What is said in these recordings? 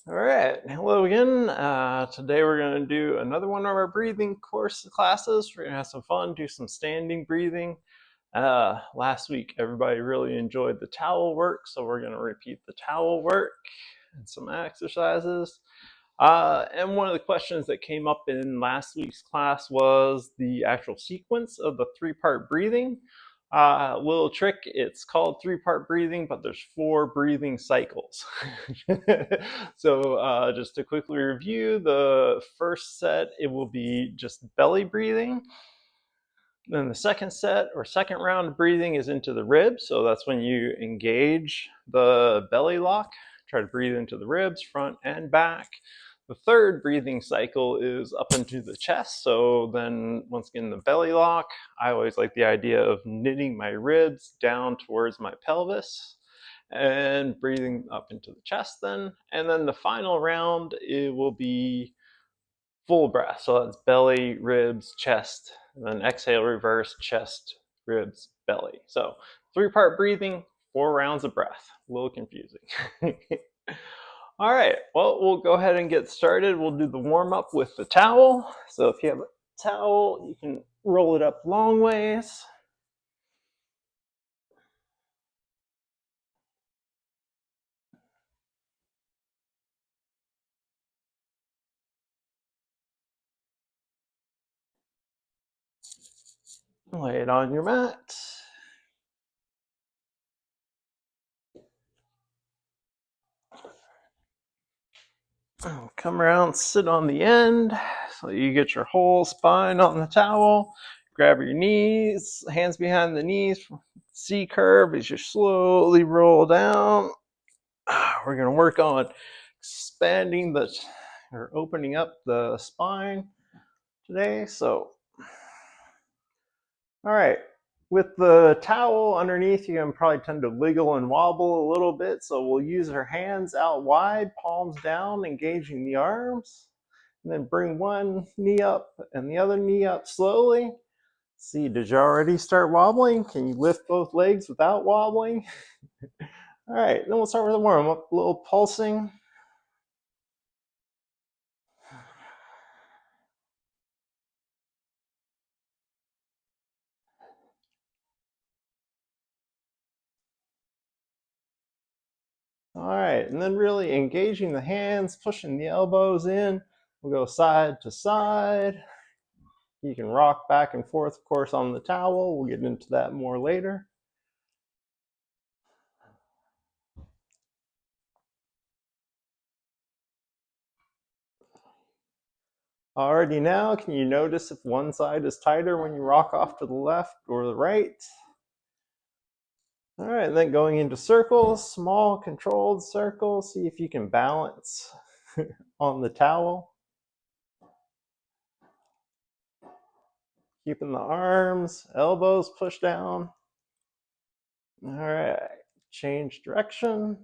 All right, hello again. Today we're going to do another one of our breathing course classes. We're going to have some fun, do some standing breathing. Last week, everybody really enjoyed the towel work, so we're going to repeat the towel work and some exercises. And one of the questions that came up in last week's class was the actual sequence of the three-part breathing. Little trick, it's called three-part breathing, but there's 4 breathing cycles. So just to quickly review, the first set, it will be just belly breathing. Then the second set or second round of breathing is into the ribs. So that's when you engage the belly lock, try to breathe into the ribs, front and back. The third breathing cycle is up into the chest. So then once again, the belly lock. I always like the idea of knitting my ribs down towards my pelvis and breathing up into the chest then. And then the final round, it will be full breath. So that's belly, ribs, chest, and then exhale, reverse, chest, ribs, belly. So 3-part breathing, 4 rounds of breath. A little confusing. All right, well, we'll go ahead and get started. We'll do the warm up with the towel. So if you have a towel, you can roll it up long ways. Lay it on your mat. Come around, sit on the end so you get your whole spine on the towel. Grab your knees, hands behind the knees, C curve as you slowly roll down. We're going to work on expanding or opening up the spine today. So, all right. With the towel underneath, you can probably tend to wiggle and wobble a little bit. So we'll use our hands out wide, palms down, engaging the arms. And then bring one knee up and the other knee up slowly. See, did you already start wobbling? Can you lift both legs without wobbling? All right, then we'll start with the warm up, a little pulsing. All right, and then really engaging the hands, pushing the elbows in. We'll go side to side. You can rock back and forth, of course, on the towel. We'll get into that more later. Already now, can you notice if one side is tighter when you rock off to the left or the right? All right, and then going into circles, small controlled circles. See if you can balance on the towel. Keeping the arms, elbows pushed down. All right, change direction.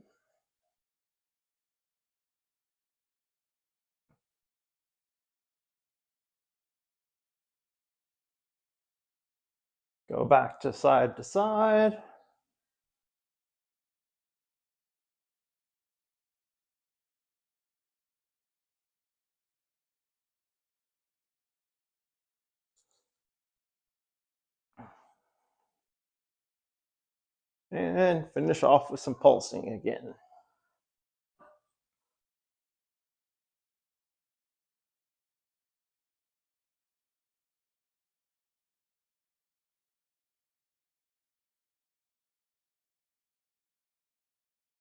Go back to side to side. And finish off with some pulsing again.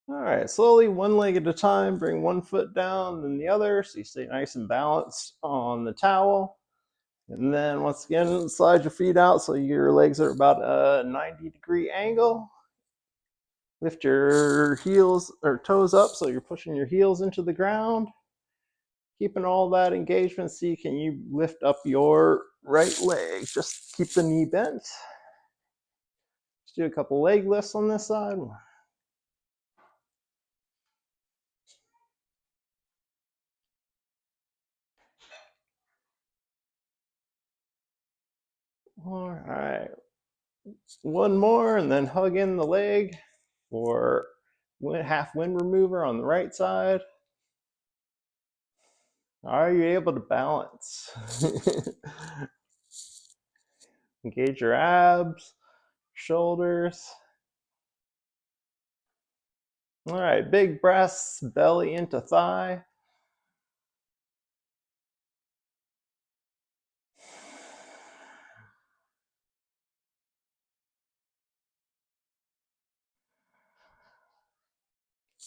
All right, slowly, one leg at a time, bring one foot down, then the other, so you stay nice and balanced on the towel. And then once again, slide your feet out so your legs are about a 90-degree angle. Lift your heels or toes up so you're pushing your heels into the ground. Keeping all that engagement. See, can you lift up your right leg? Just keep the knee bent. Let's do a couple leg lifts on this side. All right. One more and then hug in the leg for half wind remover on the right side. Are you able to balance? Engage your abs, shoulders. All right, big breaths, belly into thigh.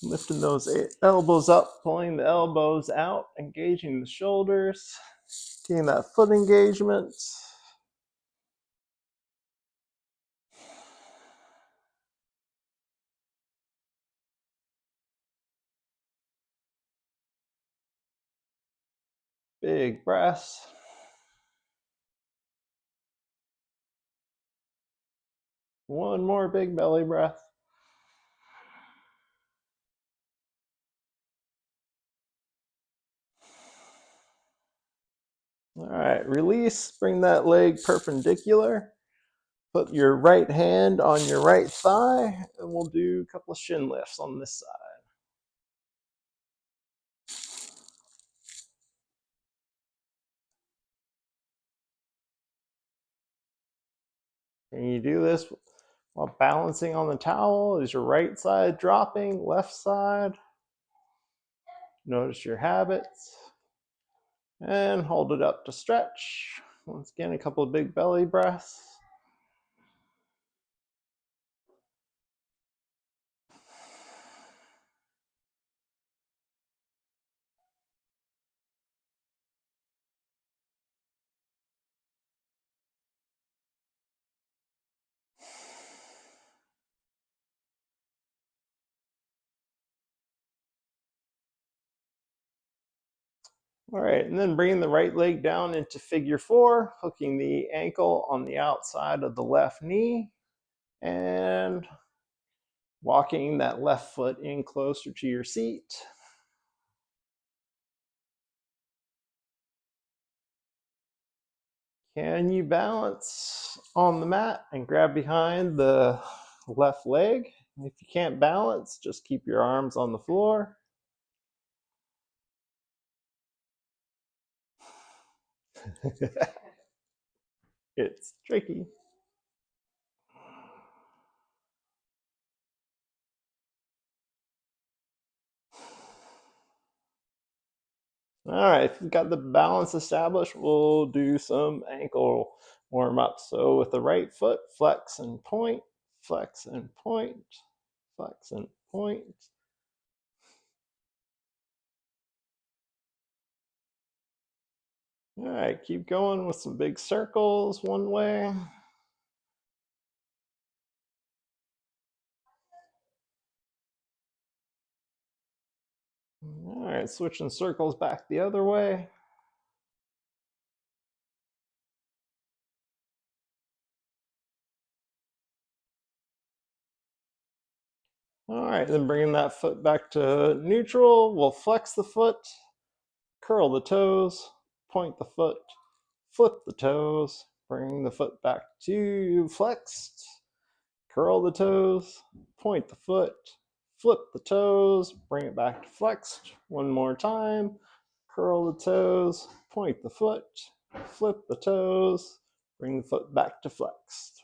Lifting those elbows up, pulling the elbows out, engaging the shoulders, getting that foot engagement. Big breaths. One more big belly breath. All right, release, bring that leg perpendicular. Put your right hand on your right thigh, and we'll do a couple of shin lifts on this side. And you do this while balancing on the towel. Is your right side dropping, left side? Notice your habits. And hold it up to stretch. Once again, a couple of big belly breaths. All right, and then bringing the right leg down into figure four, hooking the ankle on the outside of the left knee, and walking that left foot in closer to your seat. Can you balance on the mat and grab behind the left leg? If you can't balance, just keep your arms on the floor. It's tricky. All right, if you've got the balance established, we'll do some ankle warm up. So with the right foot, flex and point, flex and point, flex and point. All right, keep going with some big circles one way. All right, switching circles back the other way. All right, then bringing that foot back to neutral, we'll flex the foot, curl the toes, point the foot, flip the toes, bring the foot back to flexed, curl the toes, point the foot, flip the toes, bring it back to flexed. One more time, curl the toes, point the foot, flip the toes, bring the foot back to flexed.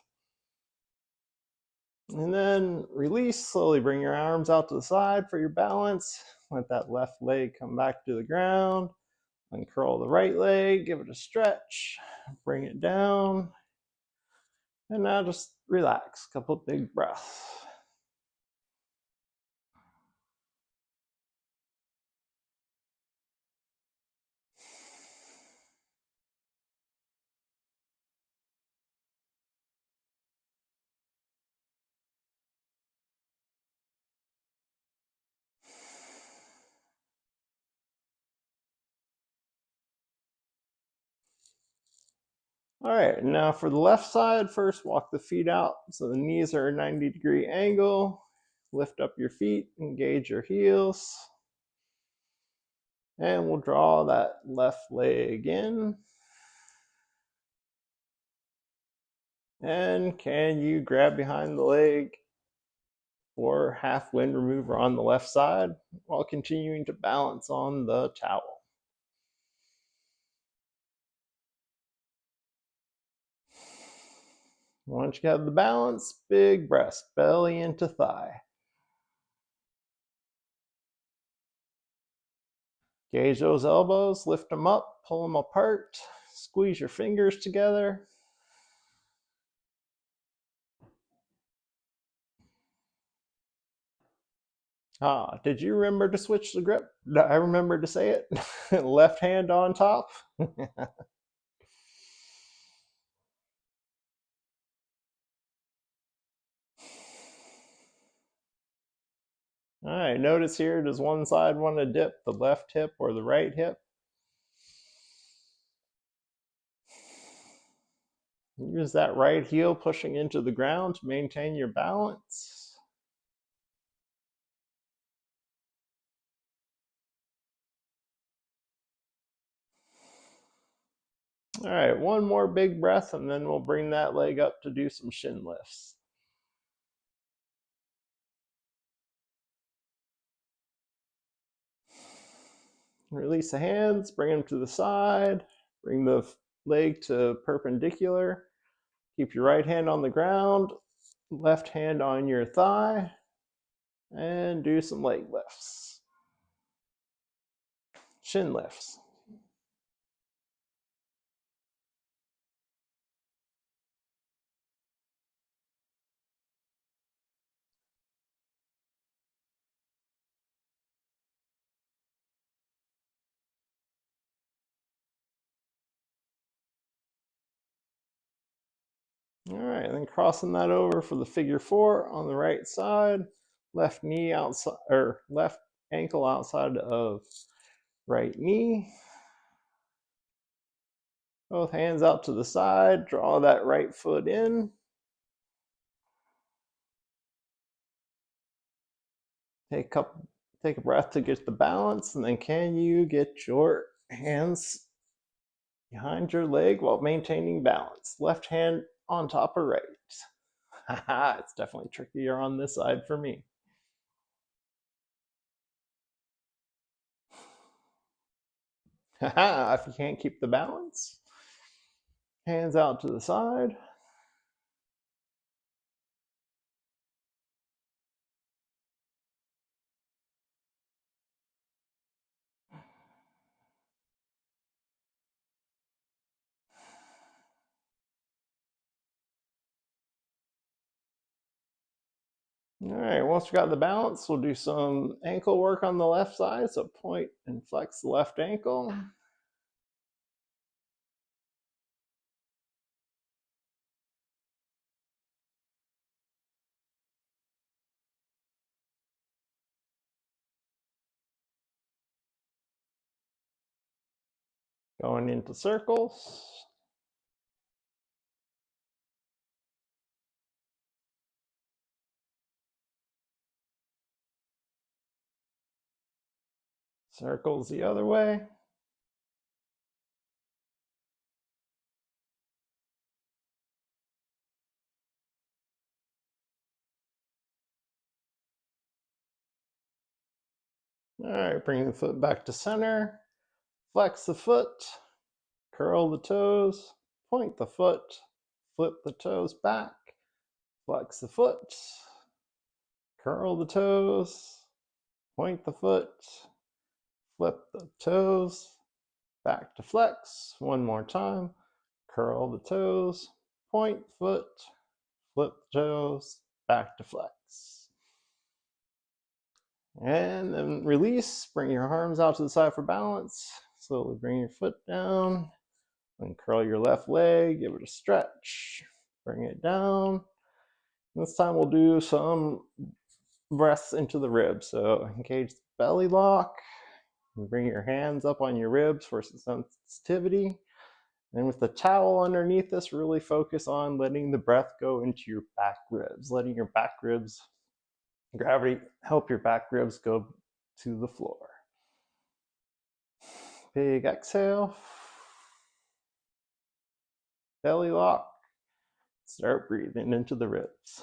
And then release, slowly bring your arms out to the side for your balance. Let that left leg come back to the ground. Uncurl the right leg, give it a stretch, bring it down. And now just relax, a couple big breaths. All right, now for the left side, first walk the feet out so the knees are a 90-degree angle. Lift up your feet, engage your heels. And we'll draw that left leg in. And can you grab behind the leg for half wind remover on the left side while continuing to balance on the towel? Once you have the balance, big breath, belly into thigh. Gauge those elbows, lift them up, pull them apart, squeeze your fingers together. Ah, did you remember to switch the grip? I remember to say it. Left hand on top. All right, notice here, does one side want to dip, the left hip or the right hip? Use that right heel pushing into the ground to maintain your balance. All right, one more big breath and then we'll bring that leg up to do some shin lifts. Release the hands, bring them to the side, bring the leg to perpendicular. Keep your right hand on the ground, left hand on your thigh, and do some leg lifts. Shin lifts. All right, and then crossing that over for the figure four on the right side, left knee outside, or left ankle outside of right knee. Both hands out to the side, draw that right foot in. Take a breath to get the balance, and then can you get your hands behind your leg while maintaining balance? Left hand on top of right. It's definitely trickier on this side for me. If you can't keep the balance, hands out to the side. All right, once we got the balance, we'll do some ankle work on the left side. So point and flex the left ankle. Going into circles. Circles the other way. All right, bring the foot back to center. Flex the foot. Curl the toes. Point the foot. Flip the toes back. Flex the foot. Curl the toes. Point the foot. Flip the toes. Back to flex. One more time. Curl the toes. Point foot. Flip the toes. Back to flex. And then release. Bring your arms out to the side for balance. Slowly bring your foot down. And curl your left leg. Give it a stretch. Bring it down. This time we'll do some breaths into the ribs. So engage the belly lock. And bring your hands up on your ribs for some sensitivity. And with the towel underneath us, really focus on letting the breath go into your back ribs, letting your back ribs, gravity, help your back ribs go to the floor. Big exhale. Belly lock. Start breathing into the ribs.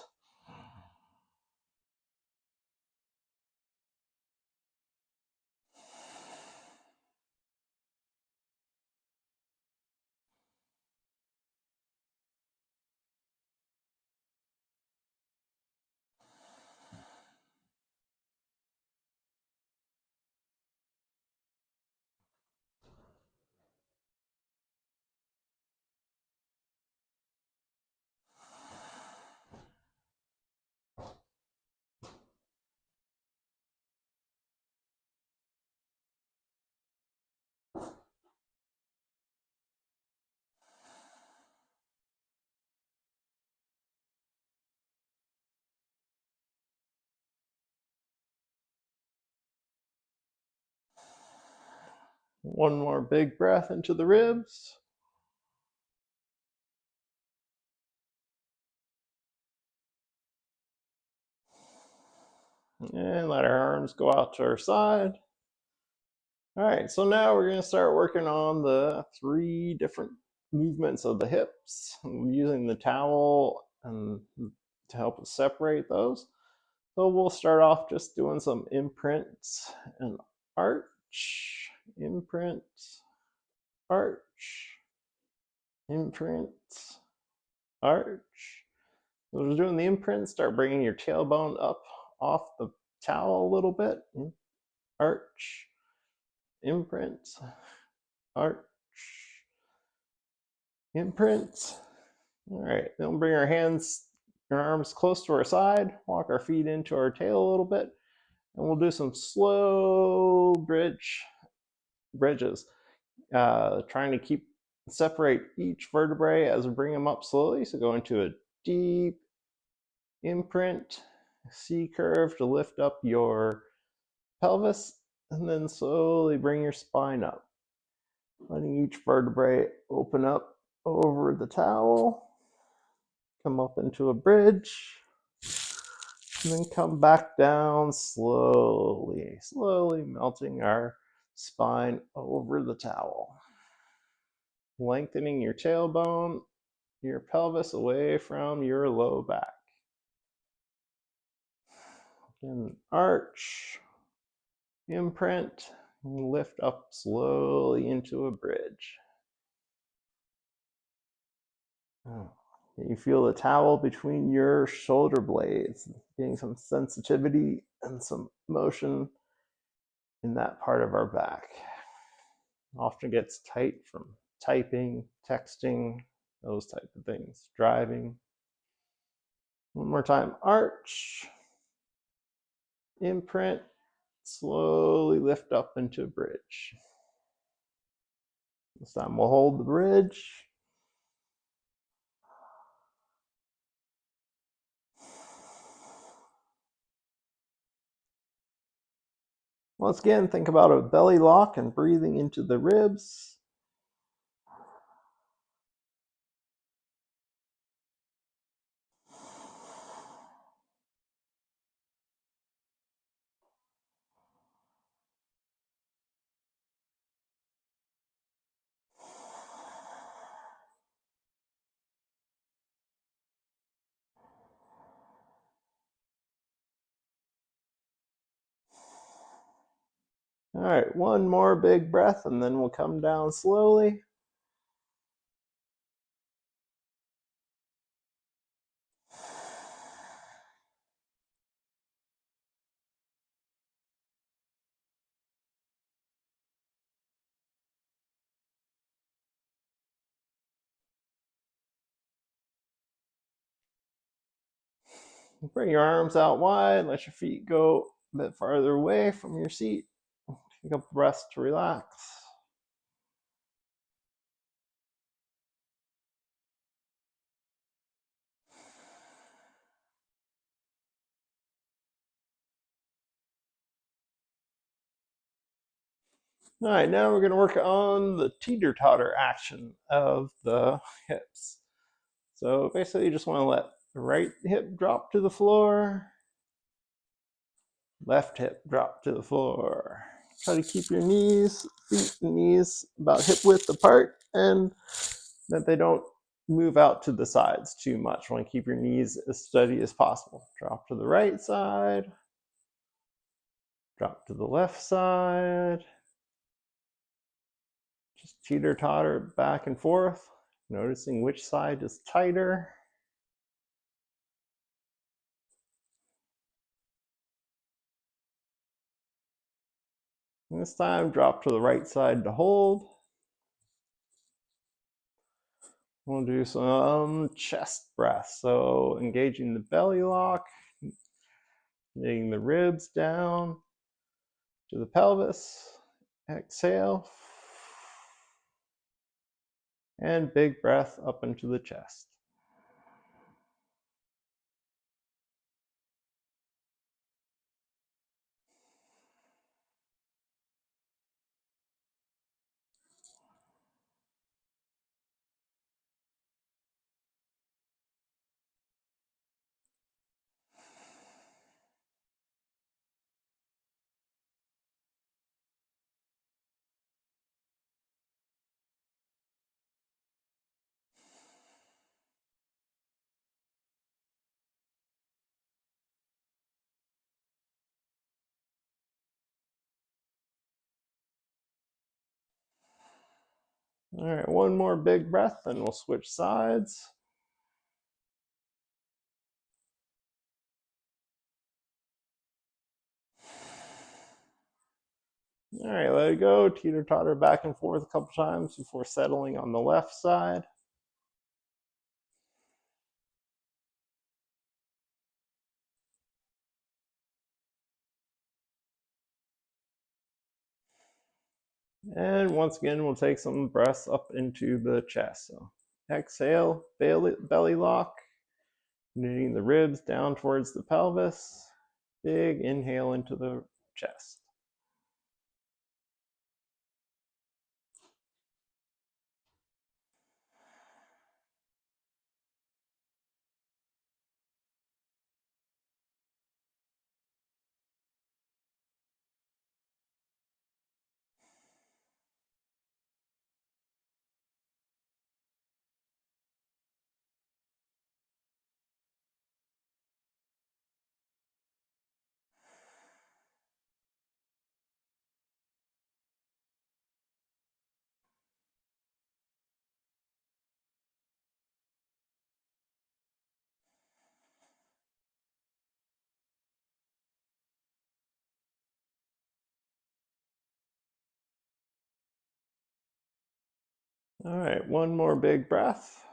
One more big breath into the ribs. And let our arms go out to our side. All right, so now we're going to start working on the 3 different movements of the hips, using the towel and to help us separate those. So we'll start off just doing some imprints and arch, imprint, arch, imprint, arch. So we're doing the imprint. Start bringing your tailbone up off the towel a little bit. Arch, imprint, arch, imprint. All right, then we'll bring our hands, our arms close to our side, walk our feet into our tail a little bit, and we'll do some slow bridges, trying to separate each vertebrae as we bring them up slowly. So go into a deep imprint, C curve to lift up your pelvis, and then slowly bring your spine up, letting each vertebrae open up over the towel, come up into a bridge, and then come back down slowly, slowly melting our spine over the towel. Lengthening your tailbone, your pelvis away from your low back. And arch, imprint, and lift up slowly into a bridge. You feel the towel between your shoulder blades, getting some sensitivity and some motion in that part of our back. Often gets tight from typing, texting, those type of things, driving. One more time, arch, imprint, slowly lift up into a bridge. This time we'll hold the bridge. Once again, think about a belly lock and breathing into the ribs. All right, one more big breath and then we'll come down slowly. Bring your arms out wide, let your feet go a bit farther away from your seat. Take a breath to relax. All right, now we're going to work on the teeter-totter action of the hips. So basically you just want to let the right hip drop to the floor, left hip drop to the floor. Try to keep your feet and knees about hip width apart, and that they don't move out to the sides too much. You want to keep your knees as steady as possible. Drop to the right side, drop to the left side. Just teeter-totter back and forth, noticing which side is tighter. And this time, drop to the right side to hold. We'll do some chest breaths. So engaging the belly lock, getting the ribs down to the pelvis. Exhale. And big breath up into the chest. All right, one more big breath, and we'll switch sides. All right, let it go. Teeter-totter back and forth a couple times before settling on the left side. And once again, we'll take some breaths up into the chest. So exhale, belly lock, knitting the ribs down towards the pelvis. Big inhale into the chest. All right, one more big breath.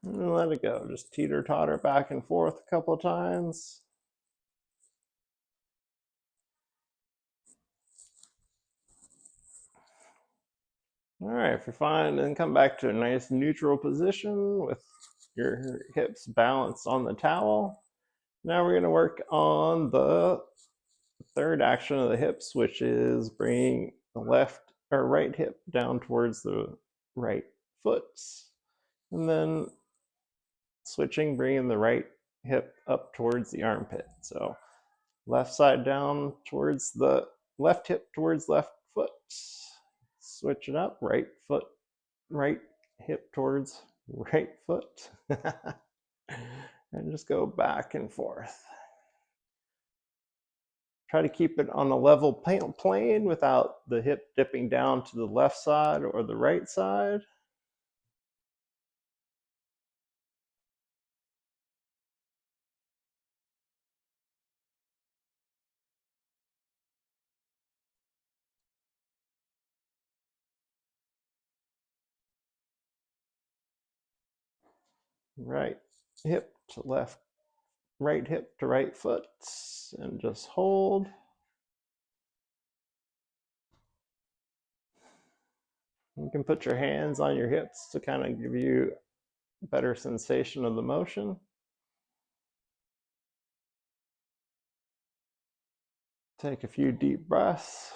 And let it go. Just teeter-totter back and forth a couple times. All right, if you're fine, then come back to a nice neutral position with your hips balanced on the towel. Now we're going to work on the third action of the hips, which is bringing the left or right hip down towards the right foot. And then switching, bringing the right hip up towards the armpit. So left side down towards the left hip towards left foot. Switch it up, right foot, right hip towards right foot. And just go back and forth. Try to keep it on a level plane without the hip dipping down to the left side or the right side. Right hip to left, right hip to right foot, and just hold. You can put your hands on your hips to kind of give you a better sensation of the motion. Take a few deep breaths.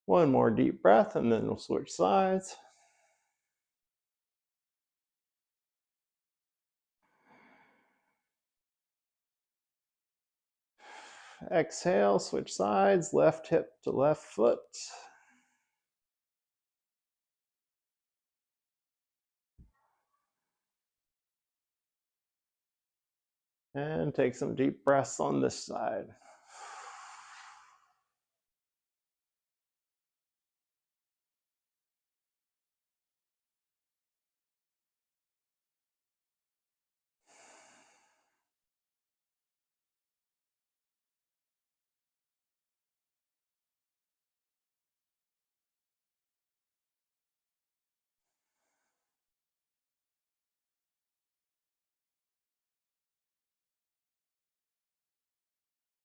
One more deep breath, and then we'll switch sides. Exhale, switch sides, left hip to left foot. And take some deep breaths on this side.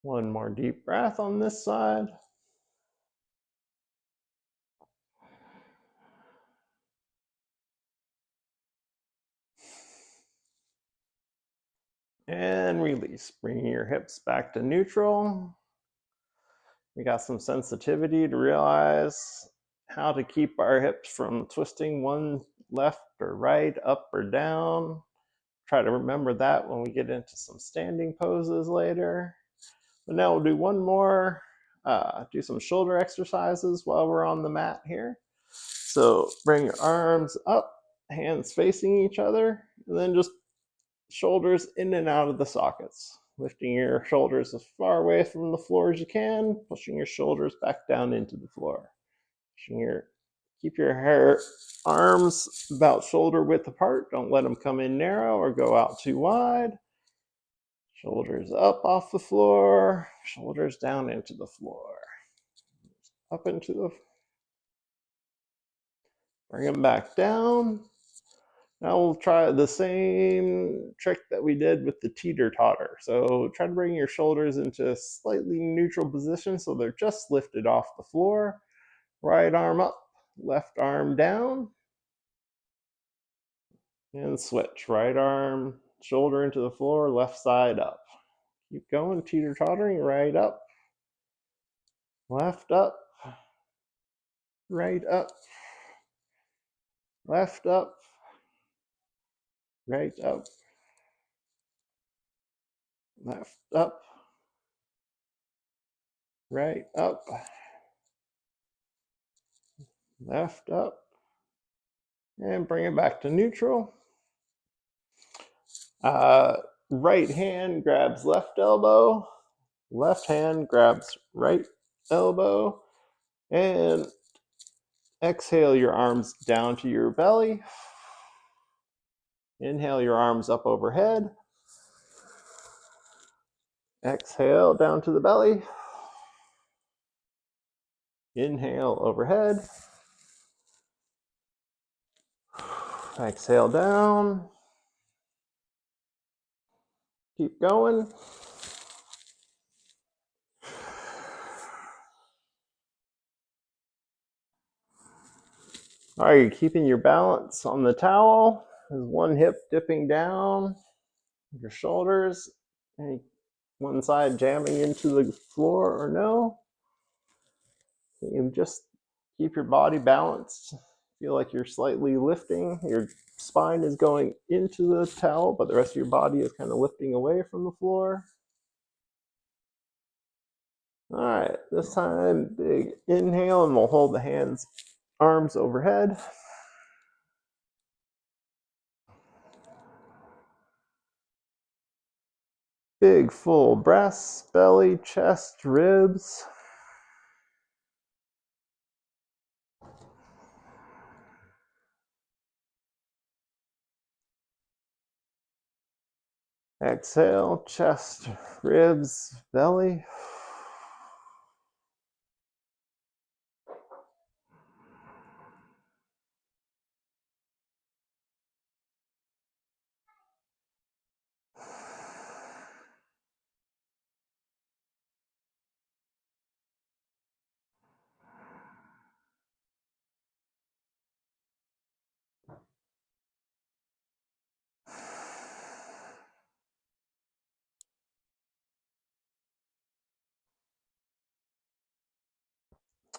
One more deep breath on this side. And release, bringing your hips back to neutral. We got some sensitivity to realize how to keep our hips from twisting one left or right, up or down. Try to remember that when we get into some standing poses later. But now we'll do one more, do some shoulder exercises while we're on the mat here. So bring your arms up, hands facing each other, and then just shoulders in and out of the sockets. Lifting your shoulders as far away from the floor as you can, pushing your shoulders back down into the floor. Keep your arms about shoulder width apart. Don't let them come in narrow or go out too wide. Shoulders up off the floor, shoulders down into the floor. Up into the, bring them back down. Now we'll try the same trick that we did with the teeter-totter. So try to bring your shoulders into a slightly neutral position so they're just lifted off the floor. Right arm up, left arm down. And switch. Right arm, shoulder into the floor, left side up. Keep going, teeter-tottering, right up, left up, right up, left up, right up, left up, right up, left up, and bring it back to neutral. Right hand grabs left elbow, left hand grabs right elbow, and exhale your arms down to your belly. Inhale your arms up overhead. Exhale down to the belly. Inhale overhead. Exhale down. Keep going. All right, you're keeping your balance on the towel. There's one hip dipping down, your shoulders, one side jamming into the floor or no. You just keep your body balanced. Feel like you're slightly lifting. Your spine is going into the towel, but the rest of your body is kind of lifting away from the floor. All right, this time, big inhale, and we'll hold the arms overhead. Big full breaths, belly, chest, ribs. Exhale, chest, ribs, belly.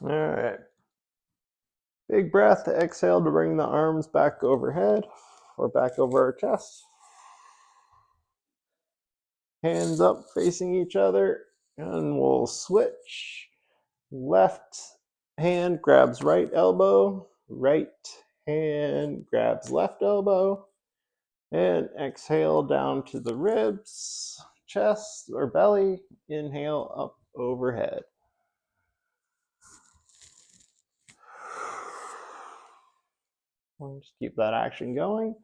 All right. Big breath, exhale to bring the arms back overhead or back over our chest. Hands up facing each other, and we'll switch. Left hand grabs right elbow, right hand grabs left elbow, and exhale down to the ribs, chest, or belly. Inhale up overhead. We'll just keep that action going.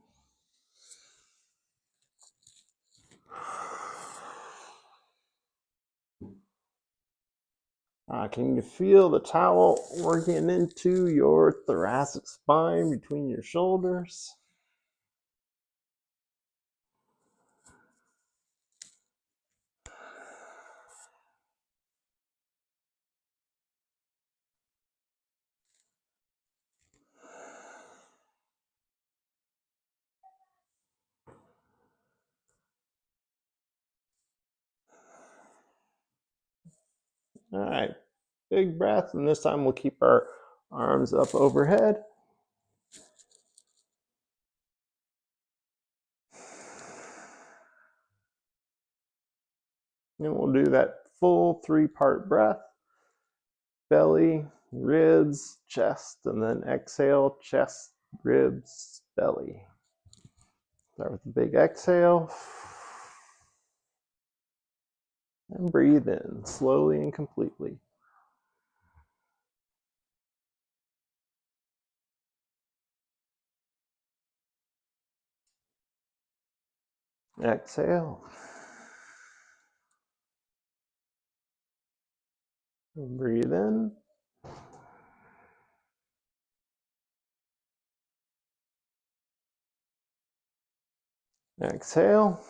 Can you feel the towel working into your thoracic spine between your shoulders? All right, big breath, and this time we'll keep our arms up overhead. And we'll do that full 3-part breath. Belly, ribs, chest, and then exhale, chest, ribs, belly. Start with a big exhale. And breathe in slowly and completely. Exhale. Breathe in. Exhale.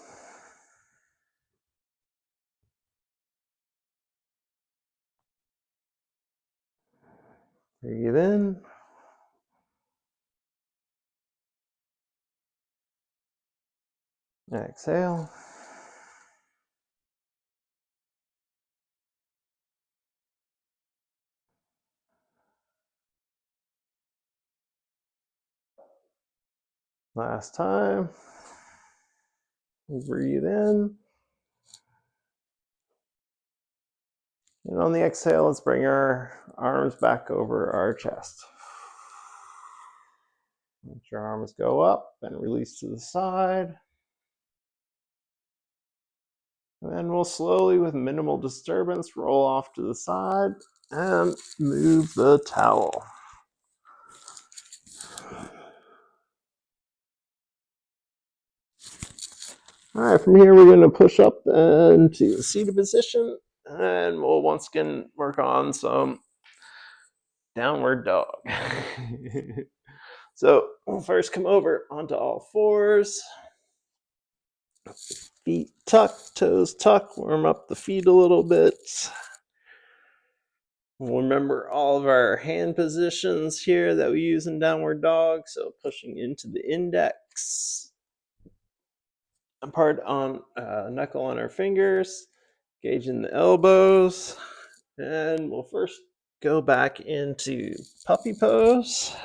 Breathe in. Exhale. Last time. Breathe in. And on the exhale, let's bring our arms back over our chest. Let your arms go up and release to the side. And then we'll slowly, with minimal disturbance, roll off to the side and move the towel. All right, from here we're going to push up into the seated position, and we'll once again work on some downward dog. So we'll first come over onto all fours. Feet tucked, toes tucked, warm up the feet a little bit. We'll remember all of our hand positions here that we use in downward dog. So pushing into the index, apart on knuckle on our fingers, engaging the elbows, and we'll first go back into puppy pose.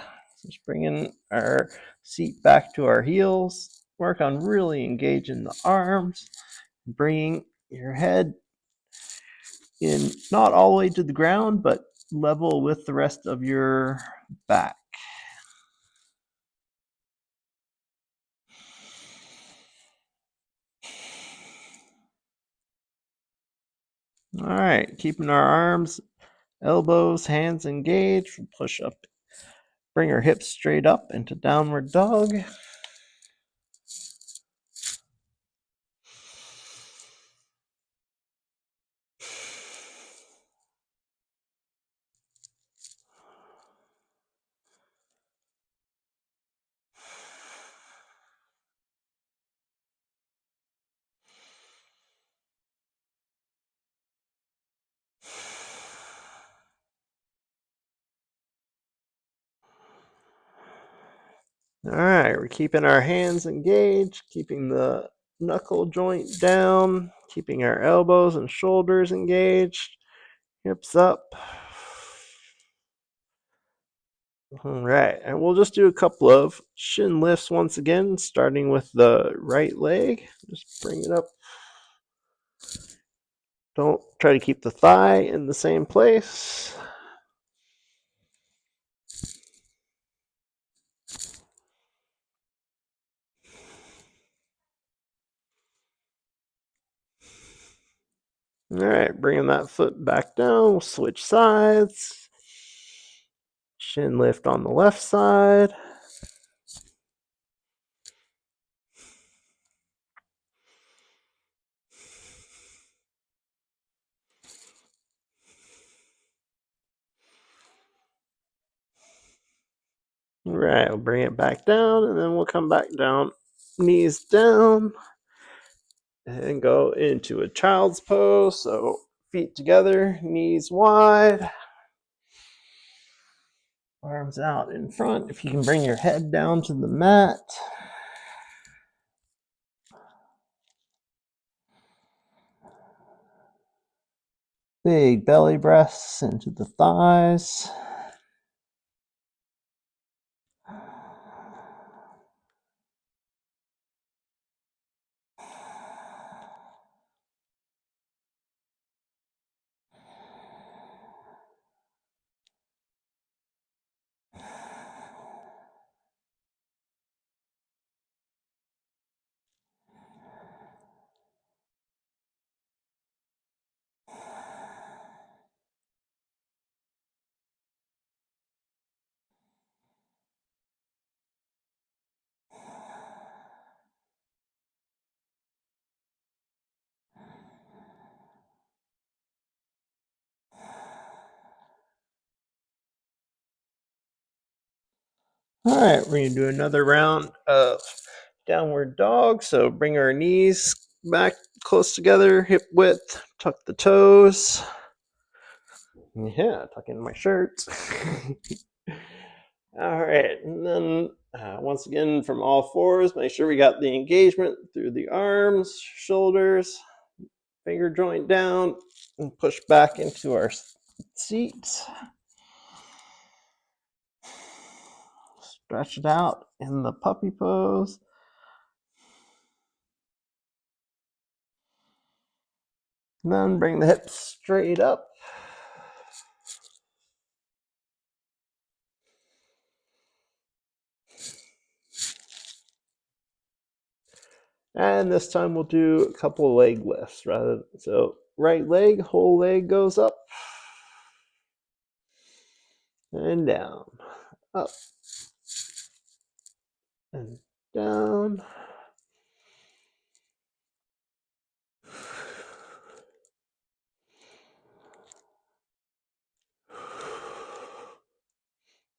Just bringing our seat back to our heels. Work on really engaging the arms, bringing your head in not all the way to the ground, but level with the rest of your back. All right, keeping our arms, elbows, hands engaged. We'll push up, bring our hips straight up into downward dog. All right, we're keeping our hands engaged, keeping the knuckle joint down, keeping our elbows and shoulders engaged, hips up. All right, and we'll just do a couple of shin lifts once again, starting with the right leg. Just bring it up. Don't try to keep the thigh in the same place. All right, bringing that foot back down. We'll switch sides. Shin lift on the left side. All right, we'll bring it back down, and then we'll come back down, knees down, and go into a child's pose. So feet together, knees wide, arms out in front. If you can bring your head down to the mat. Big belly breaths into the thighs. All right, we're going to do another round of downward dog. So bring our knees back close together, hip width, tuck the toes. Yeah, tuck in my shirt. All right, and then once again from all fours, make sure we got the engagement through the arms, shoulders, finger joint down, and push back into our seats. Stretch it out in the puppy pose. And then bring the hips straight up. And this time we'll do a couple leg lifts rather. So right leg, whole leg goes up and down, up and down.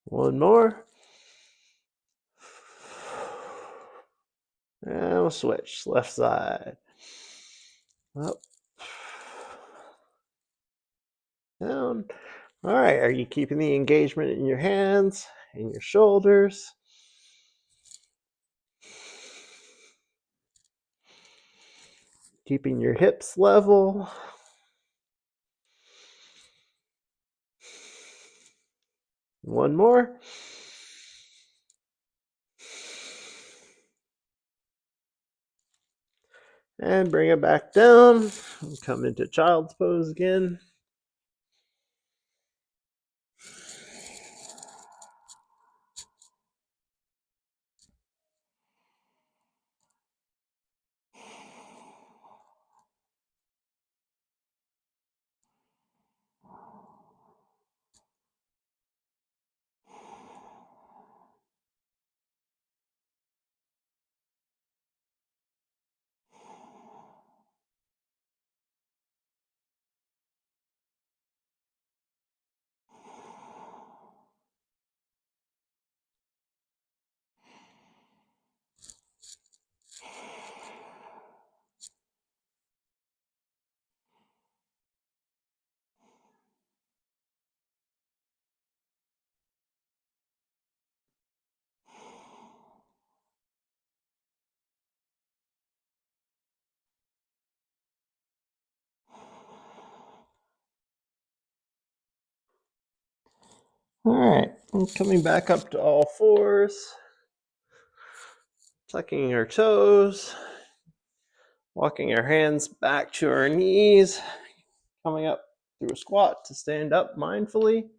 One more. And we'll switch, left side. Up, down. All right, are you keeping the engagement in your hands and your shoulders? Keeping your hips level. One more. And bring it back down. Come into child's pose again. All right, and coming back up to all fours, tucking our toes, walking our hands back to our knees, coming up through a squat to stand up mindfully.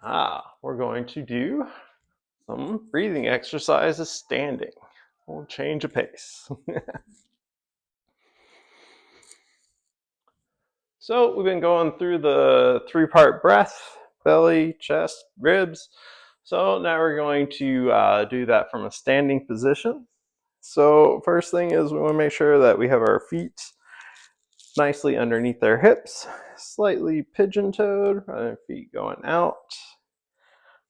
We're going to do some breathing exercises standing. We'll change of pace. So we've been going through the three-part breath, belly, chest, ribs. So now we're going to do that from a standing position. So first thing is we want to make sure that we have our feet nicely underneath our hips, slightly pigeon-toed, feet going out.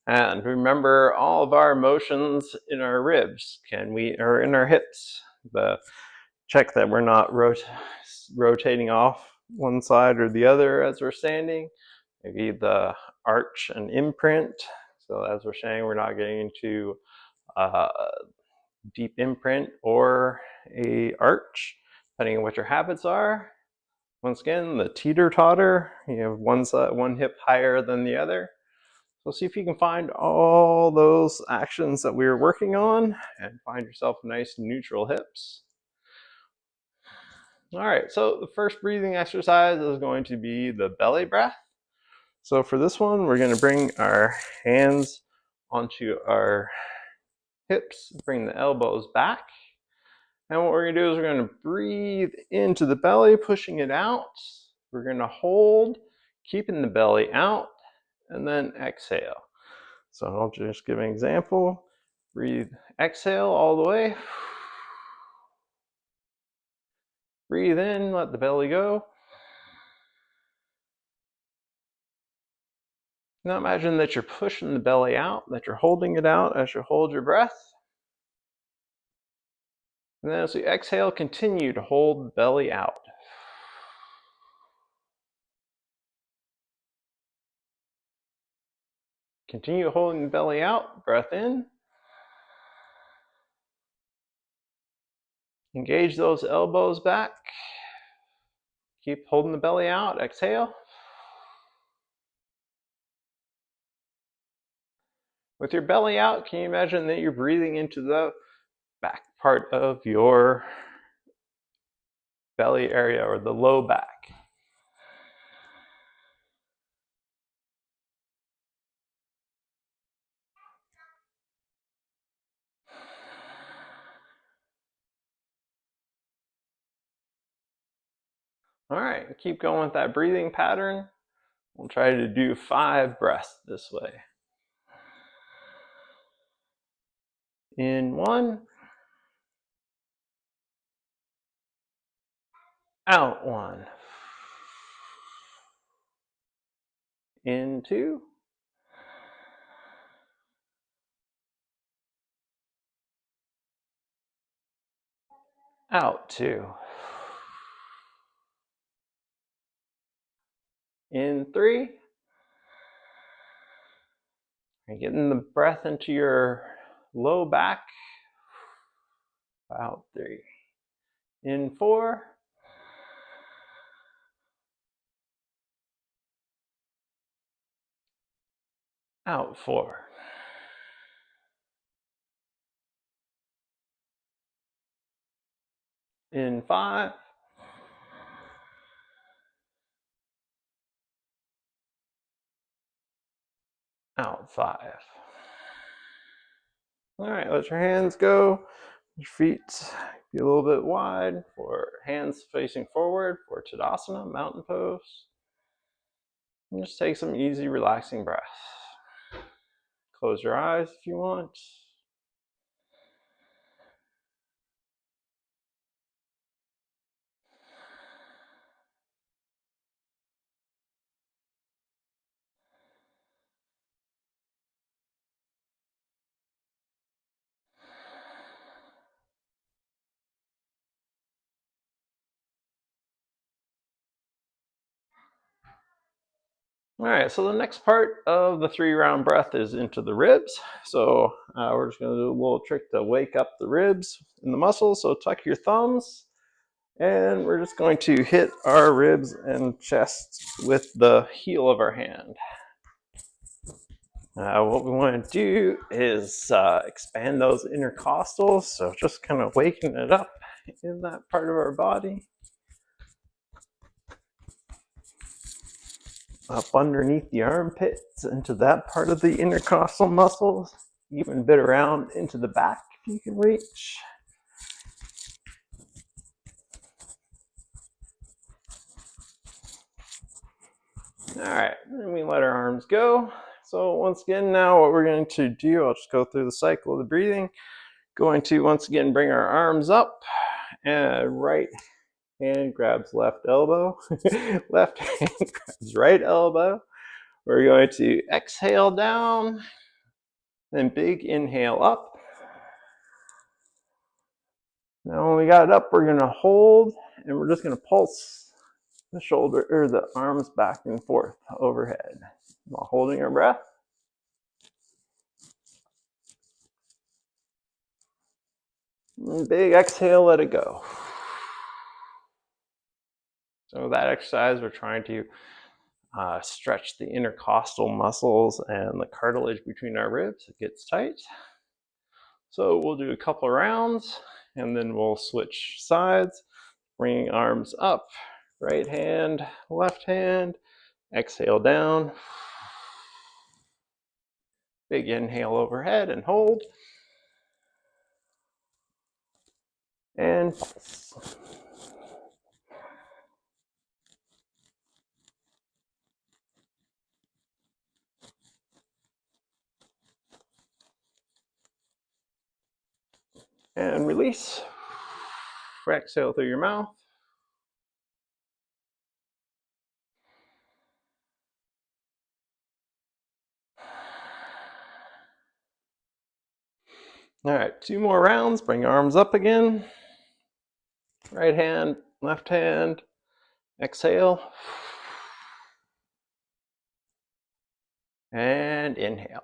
And remember all of our motions in our ribs or in our hips. Check that we're not rotating off one side or the other as we're standing. Maybe the arch and imprint. So as we're saying, we're not getting into deep imprint or a arch, depending on what your habits are. Once again, the teeter-totter, you have one hip higher than the other. So see if you can find all those actions that we were working on and find yourself nice neutral hips. All right, so the first breathing exercise is going to be the belly breath. So for this one, we're going to bring our hands onto our hips, bring the elbows back. And what we're going to do is we're going to breathe into the belly, pushing it out. We're going to hold, keeping the belly out, and then exhale. So I'll just give an example. Breathe, exhale all the way. Breathe in, let the belly go. Now imagine that you're pushing the belly out, that you're holding it out as you hold your breath. And then as we exhale, continue to hold the belly out. Continue holding the belly out, breath in. Engage those elbows back. Keep holding the belly out, exhale. With your belly out, can you imagine that you're breathing into the back part of your belly area or the low back? All right, keep going with that breathing pattern. We'll try to do 5 breaths this way. In 1, out 1. In 2, out 2. In 3, you're getting the breath into your low back. Out 3. In 4, out 4. In 5, out 5. All right, let your hands go. Your feet be a little bit wide for hands facing forward for Tadasana, mountain pose. And just take some easy, relaxing breaths. Close your eyes if you want. All right, so the next part of the 3-round breath is into the ribs. So we're just going to do a little trick to wake up the ribs and the muscles. So tuck your thumbs, and we're just going to hit our ribs and chest with the heel of our hand. What we want to do is expand those intercostals, so just kind of waking it up in that part of our body. Up underneath the armpits, into that part of the intercostal muscles, even a bit around into the back if you can reach. All right, and we let our arms go. So once again, now what we're going to do, I'll just go through the cycle of the breathing. Going to once again bring our arms up, and right hand grabs left elbow, left hand grabs right elbow. We're going to exhale down, then big inhale up. Now when we got it up, we're going to hold, and we're just going to pulse the shoulder or the arms back and forth overhead while holding our breath. And big exhale, let it go. So that exercise, we're trying to stretch the intercostal muscles and the cartilage between our ribs. It gets tight. So we'll do a couple rounds, and then we'll switch sides, bringing arms up, right hand, left hand, exhale down. Big inhale overhead and hold. And pulse. And release. Exhale through your mouth. All right, 2 more rounds. Bring your arms up again. Right hand, left hand. Exhale. And inhale.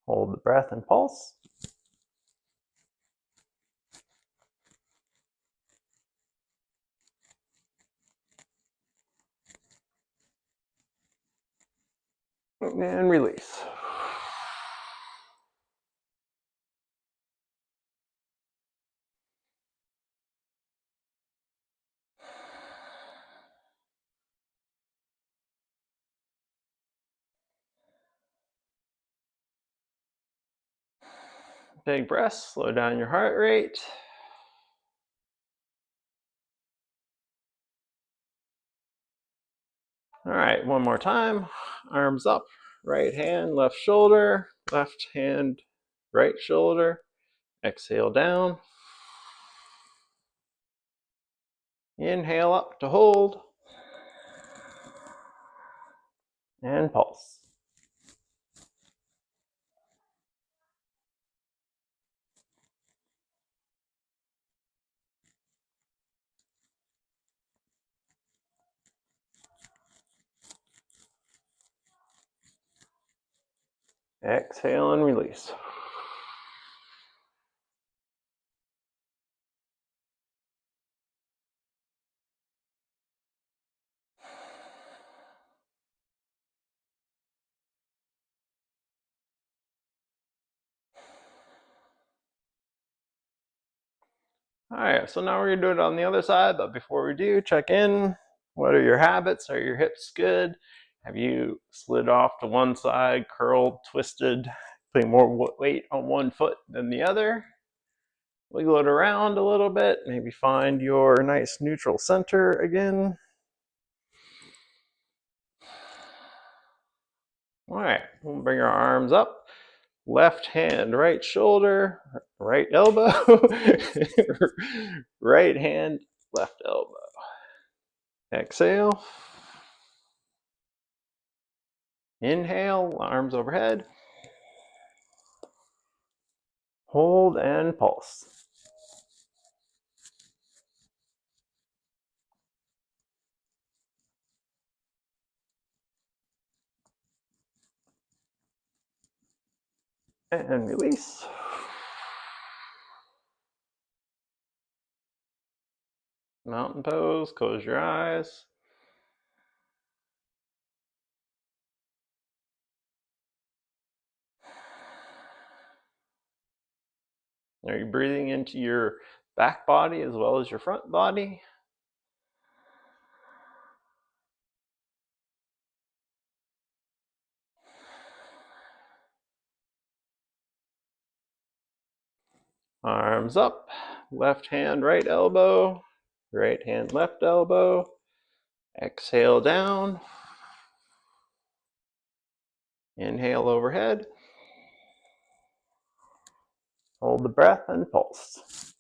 Hold the breath and pulse. And release. Big breaths, slow down your heart rate. All right, one more time. Arms up, right hand, left shoulder, left hand, right shoulder. Exhale down. Inhale up to hold. And pulse. Exhale and release. All right, so now we're gonna do it on the other side, but before we do, check in. What are your habits? Are your hips good? Have you slid off to one side, curled, twisted, putting more weight on one foot than the other? Wiggle it around a little bit, maybe find your nice neutral center again. All right, we'll bring our arms up. Left hand, right shoulder, right elbow, right hand, left elbow. Exhale. Inhale, arms overhead. Hold and pulse. And release. Mountain pose, close your eyes. Are you breathing into your back body as well as your front body? Arms up, left hand, right elbow, right hand, left elbow. Exhale down. Inhale overhead. Hold the breath and pulse.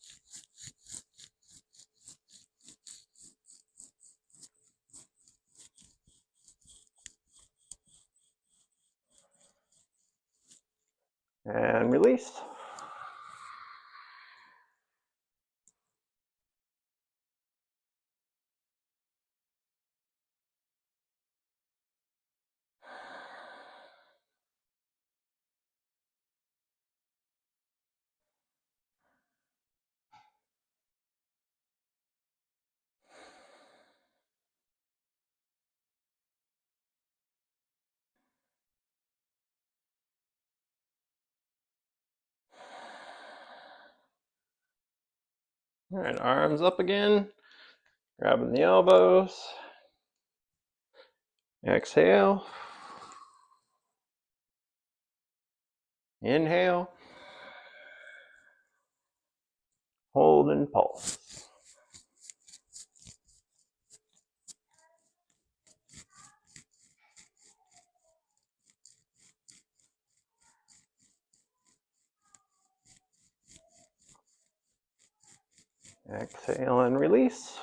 And release. All right, arms up again. Grabbing the elbows. Exhale. Inhale. Hold and pulse. Exhale and release.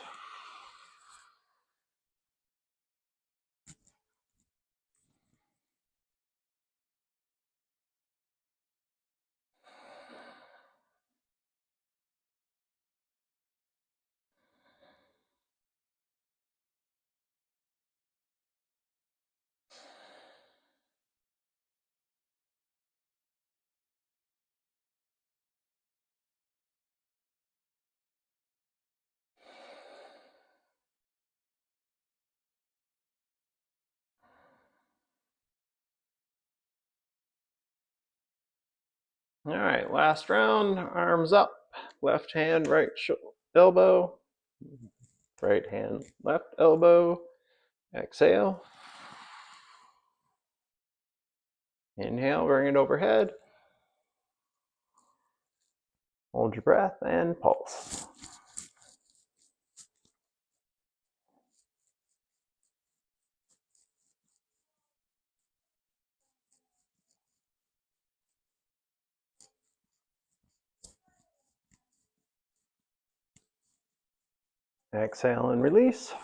All right, last round, arms up, left hand, right elbow, right hand, left elbow, exhale. Inhale, bring it overhead. Hold your breath and pulse. Exhale and release.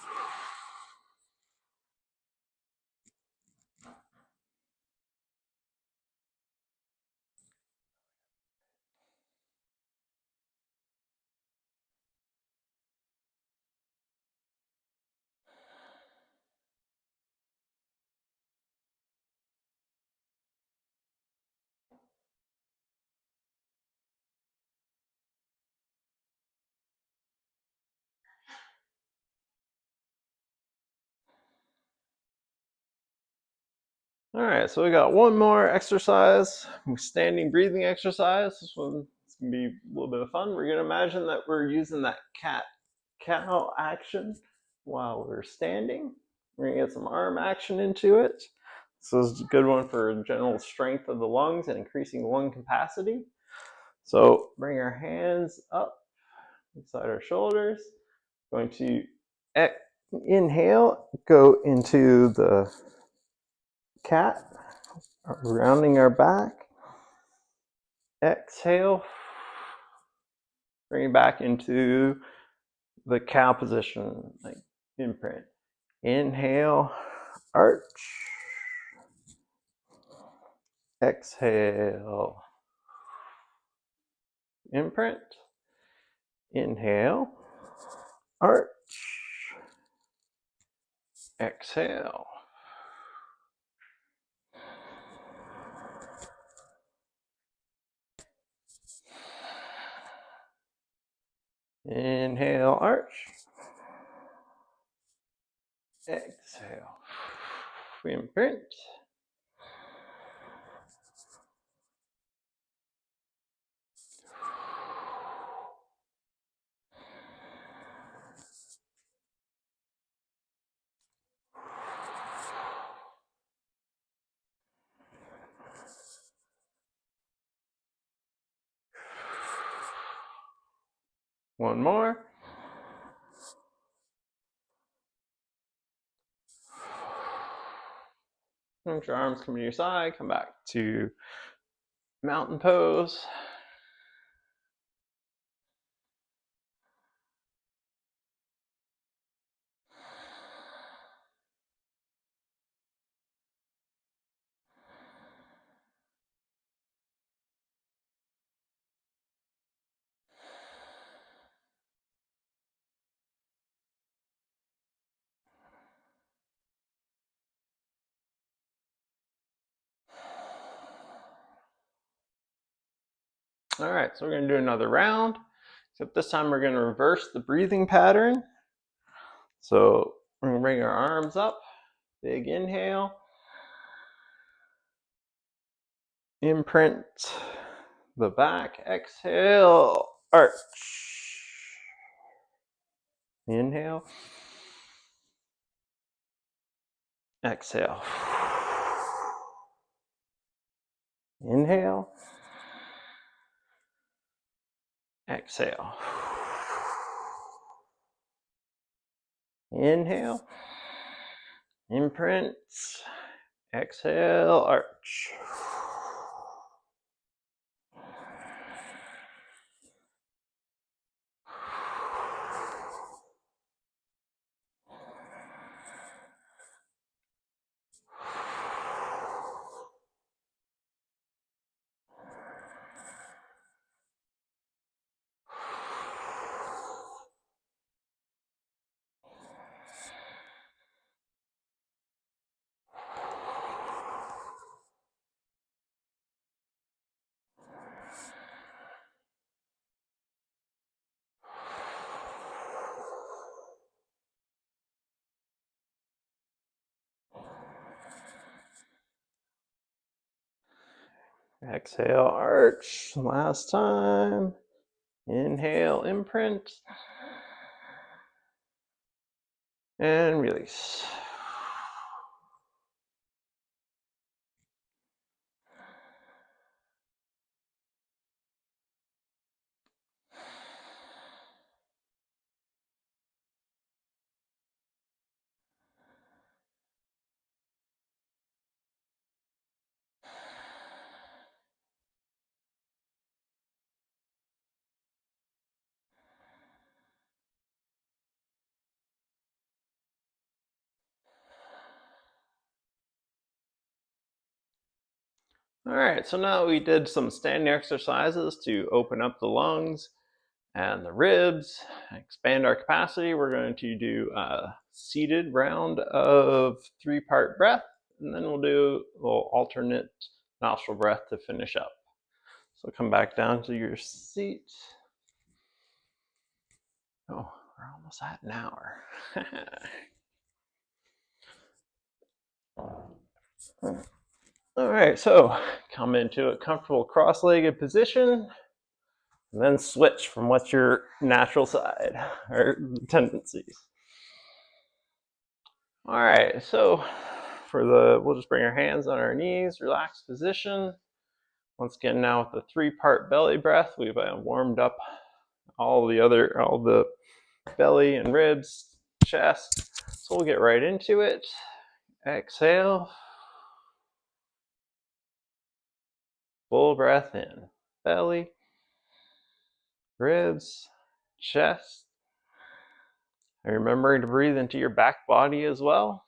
All right, so we got one more exercise, standing breathing exercise. This one's gonna be a little bit of fun. We're gonna imagine that we're using that cat-cow action while we're standing. We're gonna get some arm action into it. So this is a good one for general strength of the lungs and increasing lung capacity. So bring our hands up beside our shoulders. Going to inhale, go into the cat, rounding our back. Exhale, bring it back into the cow position, like imprint. Inhale, arch. Exhale, imprint. Inhale, arch. Exhale. Inhale, arch. Exhale. Imprint. One more. Let your arms come to your side. Come back to mountain pose. All right, so we're going to do another round, except this time we're going to reverse the breathing pattern. So we're going to bring our arms up, big inhale, imprint the back, exhale, arch. Inhale, exhale. Inhale, exhale. Inhale, imprint, exhale, arch. Exhale, arch. Last time. Inhale, imprint. And release. All right, so now we did some standing exercises to open up the lungs and the ribs, expand our capacity. We're going to do a seated round of 3-part breath, and then we'll do a little alternate nostril breath to finish up. So come back down to your seat. Oh, we're almost at an hour. All right, so come into a comfortable cross-legged position, and then switch from what's your natural side or tendencies. All right, so we'll just bring our hands on our knees, relaxed position. Once again, now with the 3-part belly breath, we've warmed up all the belly and ribs, chest. So we'll get right into it. Exhale. Full breath in. Belly, ribs, chest. And remembering to breathe into your back body as well.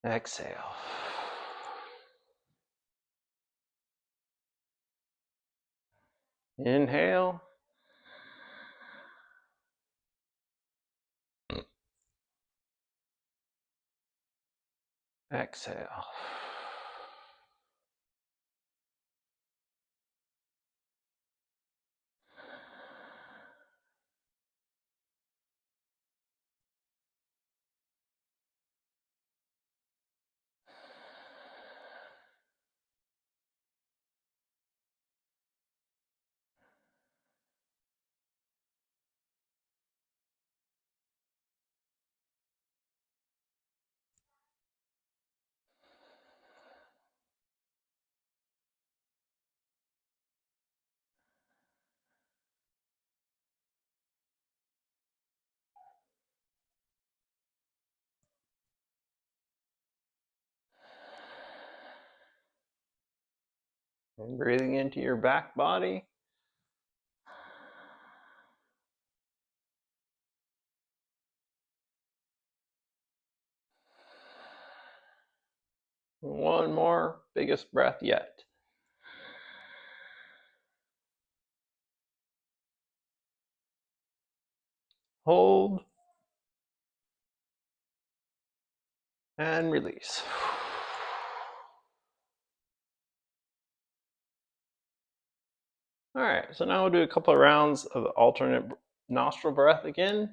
Exhale. Inhale. Exhale. And breathing into your back body. One more, biggest breath yet. Hold. And release. All right, so now we'll do a couple of rounds of alternate nostril breath again.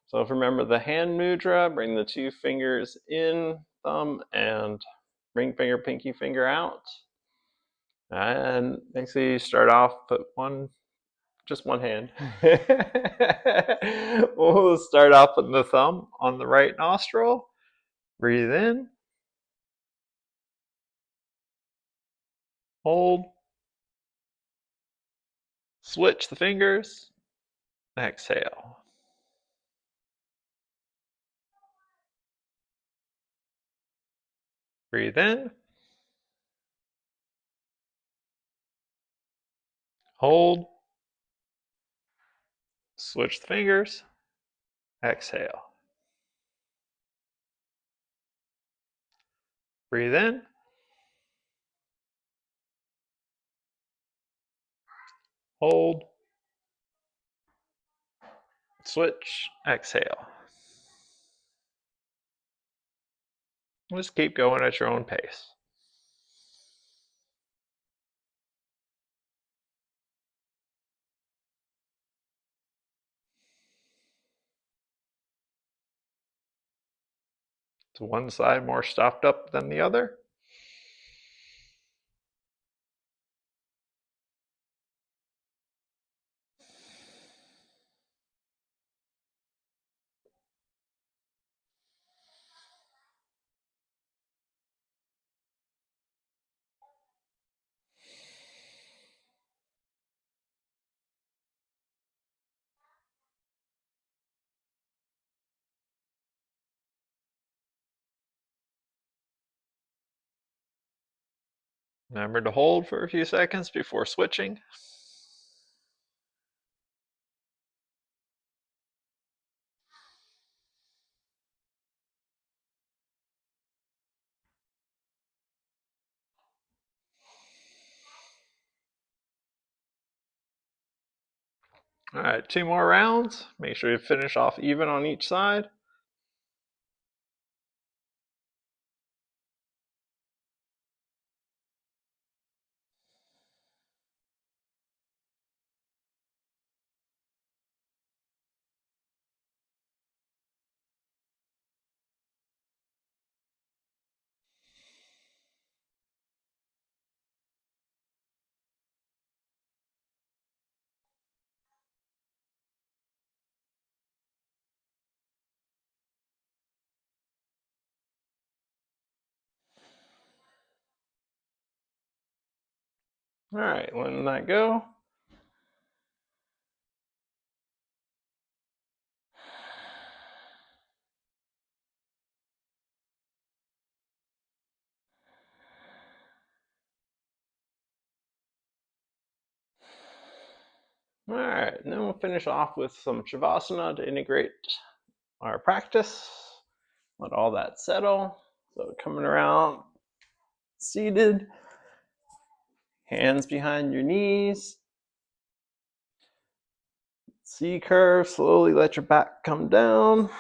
So if remember the hand mudra, bring the 2 fingers in, thumb and ring finger, pinky finger out. And make sure you start off, put just one hand. We'll start off with the thumb on the right nostril. Breathe in. Hold. Switch the fingers. Exhale. Breathe in. Hold. Switch the fingers. Exhale. Breathe in. Hold. Switch. Exhale. Just keep going at your own pace. To one side more stopped up than the other. Remember to hold for a few seconds before switching. All right, 2 more rounds. Make sure you finish off even on each side. All right, letting that go. All right, and then we'll finish off with some Shavasana to integrate our practice. Let all that settle. So coming around, seated, hands behind your knees. C curve, slowly let your back come down.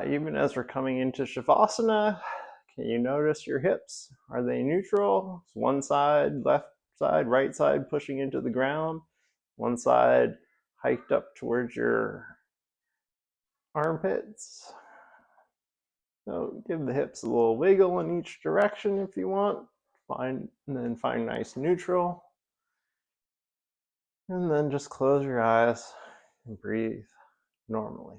Even as we're coming into Shavasana, can you notice your hips? Are they neutral? Is one side, left side, right side pushing into the ground? One side hiked up towards your armpits? So give the hips a little wiggle in each direction if you want. And then find nice neutral. And then just close your eyes and breathe normally.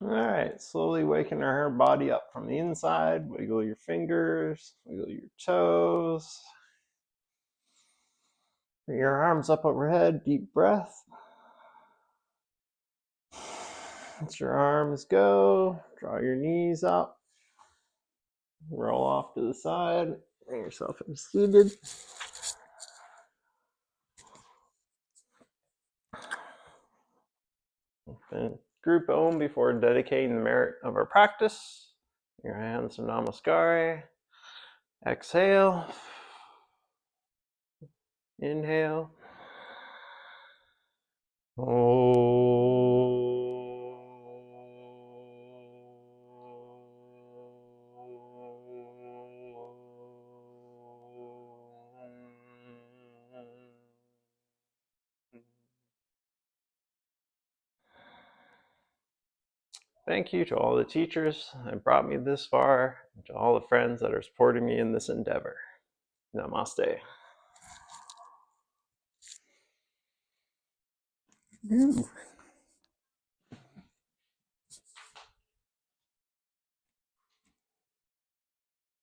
All right, slowly waking our body up from the inside. Wiggle your fingers, wiggle your toes. Bring your arms up overhead, deep breath. Let your arms go. Draw your knees up. Roll off to the side. Bring yourself in seated. And group Om before dedicating the merit of our practice. Your hands to Namaskar. Exhale. Inhale. Om. Thank you to all the teachers that brought me this far, and to all the friends that are supporting me in this endeavor. Namaste. Ooh.